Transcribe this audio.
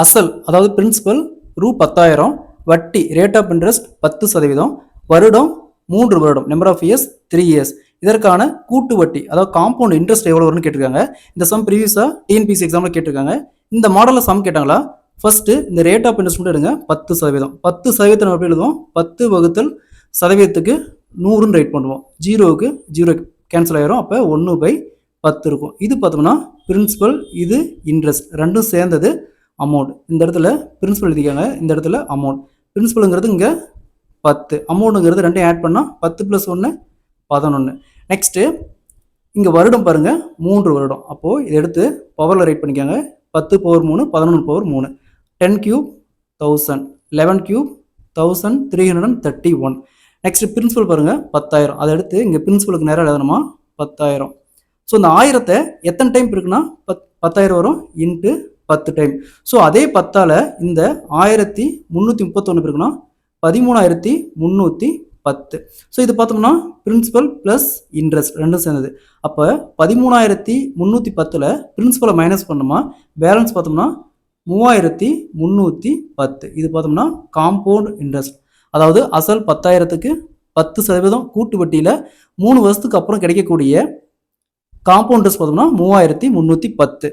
அசல் அதாவது பிரின்சிபல் ரூ. 10,000, வட்டி ரேட் ஆஃப் இன்ட்ரெஸ்ட் 10%, வருடம் 3 வருடம், நம்பர் ஆஃப் இயர்ஸ் 3 இயர்ஸ். இதற்கான கூட்டு வட்டி அதாவது காம்பவுண்ட் இன்ட்ரெஸ்ட் எவ்வளோ வரும்னு கேட்டிருக்காங்க. இந்த சம் ப்ரீவியஸாக டிஎன்பிசி எக்ஸாமில் கேட்டிருக்காங்க. இந்த மாடலில் சம் கேட்டாங்களா? ஃபர்ஸ்ட் இந்த ரேட் ஆஃப் இன்ட்ரெஸ்ட் மட்டும் எடுங்க 10%. 10% நம்ம எப்படி எழுதுவோம்? 10 வகுத்தல் சதவீதத்துக்கு 100ன்னு ரைட் பண்ணுவோம். ஜீரோவுக்கு ஜீரோ கேன்சல் ஆயிரும். அப்போ 1/10 இருக்கும். இது பார்த்தோம்னா பிரின்சிபல், இது இன்ட்ரெஸ்ட் ரெண்டும் சேர்ந்தது அமௌண்ட். இந்த இடத்துல பிரின்சிபல் எழுதிக்காங்க, இந்த இடத்துல அமௌண்ட். பிரின்சிபலுங்கிறது இங்கே 10, அமௌண்ட்டுங்கிறது ரெண்டையும் ஆட் பண்ணால் 10 + 1 11. நெக்ஸ்ட்டு இங்கே வருடம் பாருங்கள் 3 வருடம். அப்போது இதை எடுத்து பவரில் ரைட் பண்ணிக்காங்க. 10^3 11^3. 10³ 1000, 11³ 1331. நெக்ஸ்ட் பிரின்சிபல் பாருங்கள் 10,000. அதை எடுத்து இங்கே பிரின்சிபலுக்கு நேரம் எழுதணுமா 10,000. ஸோ இந்த 1000 எத்தனை டைம் இருக்குன்னா 10,000 வரும் இன்ட்டு 10 டைம். ஸோ அதே 10ஆல் இந்த 1331 இருக்குன்னா 13,310. ஸோ இது பார்த்தோம்னா பிரின்சிபல் ப்ளஸ் இன்ட்ரெஸ்ட் ரெண்டும் சேர்ந்தது. அப்போ 13,310ல் பிரின்சிபலை மைனஸ் பண்ணோமா, பேலன்ஸ் பார்த்தோம்னா 3,310. இது பார்த்தோம்னா காம்பவுண்ட் இன்ட்ரெஸ்ட். அதாவது அசல் 10,000க்கு 10% கூட்டு வட்டியில் 3 வருஷத்துக்கு அப்புறம் கிடைக்கக்கூடிய காம்பவுண்ட் இன்ட்ரெஸ்ட் பார்த்தோம்னா 3,310.